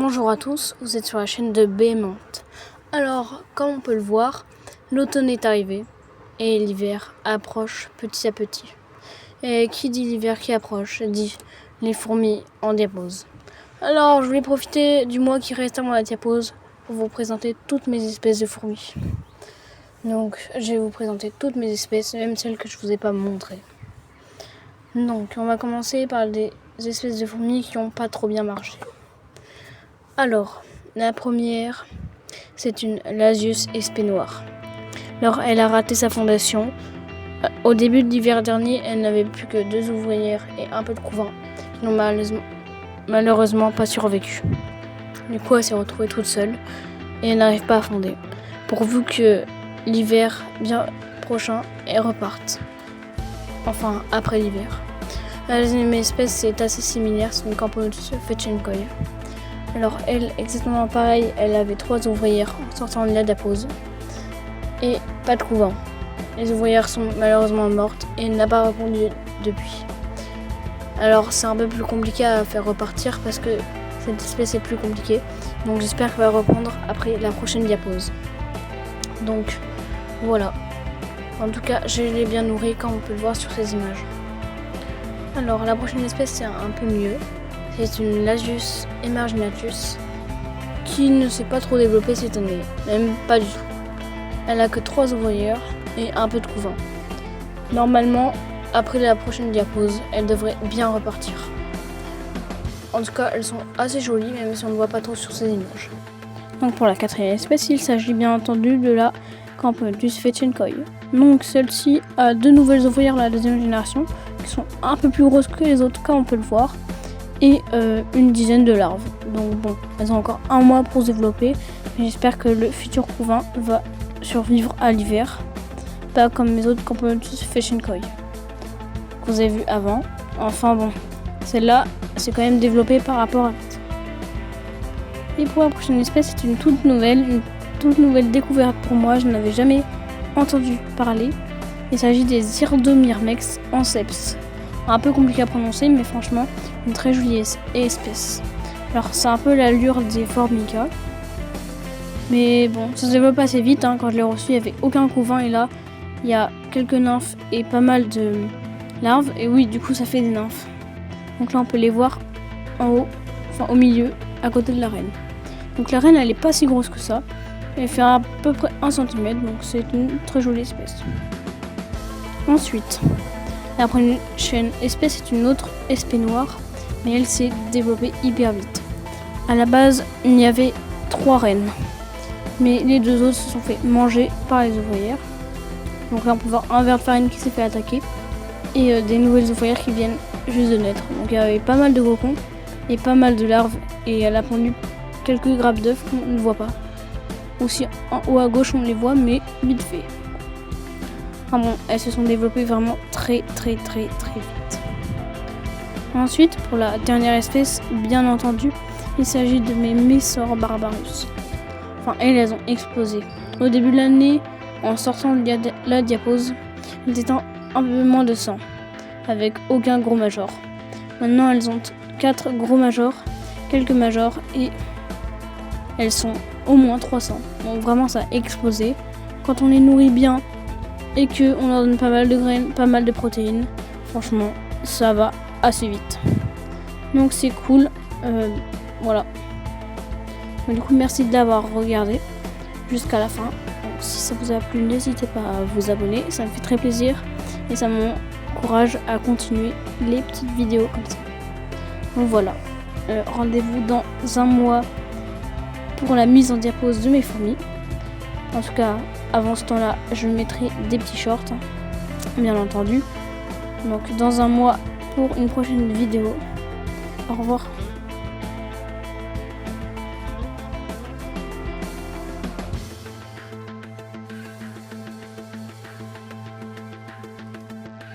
Bonjour à tous, vous êtes sur la chaîne de Bémante. Alors, comme on peut le voir, l'automne est arrivé et l'hiver approche petit à petit. Et qui dit l'hiver qui approche, dit les fourmis en diapause. Alors, je vais profiter du mois qui reste avant la diapause pour vous présenter toutes mes espèces de fourmis. Donc, je vais vous présenter toutes mes espèces, même celles que je ne vous ai pas montrées. Donc, on va commencer par des espèces de fourmis qui n'ont pas trop bien marché. Alors, la première, c'est une Lasius espénoire. Alors, elle a raté sa fondation. Au début de l'hiver dernier, elle n'avait plus que 2 ouvrières et un peu de couvain qui n'ont malheureusement pas survécu. Du coup, elle s'est retrouvée toute seule et elle n'arrive pas à fonder. Pourvu que l'hiver bien prochain, elle reparte. Enfin, après l'hiver. La deuxième espèce, c'est assez similaire, c'est une Camponotus fetchenkoi. Alors elle, exactement pareil, elle avait 3 ouvrières en sortant de la diapause et pas de couvain. Les ouvrières sont malheureusement mortes et elle n'a pas répondu depuis. Alors c'est un peu plus compliqué à faire repartir parce que cette espèce est plus compliquée. Donc j'espère qu'elle va reprendre après la prochaine diapause. Donc voilà. En tout cas, je l'ai bien nourrie comme on peut le voir sur ces images. Alors la prochaine espèce, c'est un peu mieux. C'est une Lasius emarginatus qui ne s'est pas trop développée cette année, même pas du tout. Elle a que 3 ouvrières et un peu de couvain. Normalement, après la prochaine diapause, elle devrait bien repartir. En tout cas, elles sont assez jolies, même si on ne voit pas trop sur ces images. Donc pour la 4e espèce, il s'agit bien entendu de la Camponotus fetchenkoi. Donc celle-ci a 2 nouvelles ouvrières de la 2e génération, qui sont un peu plus grosses que les autres, comme on peut le voir. Et une dizaine de larves. Donc bon, elles ont encore un mois pour se développer. J'espère que le futur couvain va survivre à l'hiver, pas comme mes autres Camponotus fetchenkoi que vous avez vu avant. Enfin bon, celle-là, c'est quand même développé par rapport à l'autre. Et pour la prochaine espèce, c'est une toute nouvelle découverte pour moi. Je n'avais jamais entendu parler. Il s'agit des Irdomyrmex anceps. Un peu compliqué à prononcer, mais franchement, une très jolie espèce. Alors, c'est un peu l'allure des Formica. Mais bon, ça se développe assez vite. Quand je l'ai reçu, il n'y avait aucun couvain. Et là, il y a quelques nymphes et pas mal de larves. Et oui, du coup, ça fait des nymphes. Donc là, on peut les voir en haut, enfin au milieu, à côté de la reine. Donc la reine, elle n'est pas si grosse que ça. Elle fait à peu près 1 cm. Donc c'est une très jolie espèce. Ensuite, la prochaine espèce est une autre espénoire, mais elle s'est développée hyper vite. À la base, il y avait 3 reines, mais les 2 autres se sont fait manger par les ouvrières. Donc là, on peut voir un ver de farine qui s'est fait attaquer et des nouvelles ouvrières qui viennent juste de naître. Donc il y avait pas mal de cocons et pas mal de larves et elle a pondu quelques grappes d'œufs qu'on ne voit pas. Aussi en haut à gauche, on les voit, mais vite fait. Enfin bon, elles se sont développées vraiment très vite. Ensuite, pour la dernière espèce, bien entendu, il s'agit de mes Messor barbarus. Enfin, elles ont explosé. Au début de l'année, en sortant de la diapause, elles étaient un peu moins de 100, avec aucun gros major. Maintenant, elles ont 4 gros majors, quelques majors, et elles sont au moins 300. Donc vraiment, ça a explosé. Quand on les nourrit bien, et qu'on leur donne pas mal de graines, pas mal de protéines, franchement, ça va assez vite. Donc c'est cool, voilà. Donc, du coup, merci d'avoir regardé jusqu'à la fin. Donc, si ça vous a plu, n'hésitez pas à vous abonner, ça me fait très plaisir et ça m'encourage à continuer les petites vidéos comme ça. Donc voilà, rendez-vous dans un mois pour la mise en diapause de mes fourmis. En tout cas, avant ce temps-là, je mettrai des petits shorts, bien entendu. Donc dans un mois pour une prochaine vidéo. Au revoir.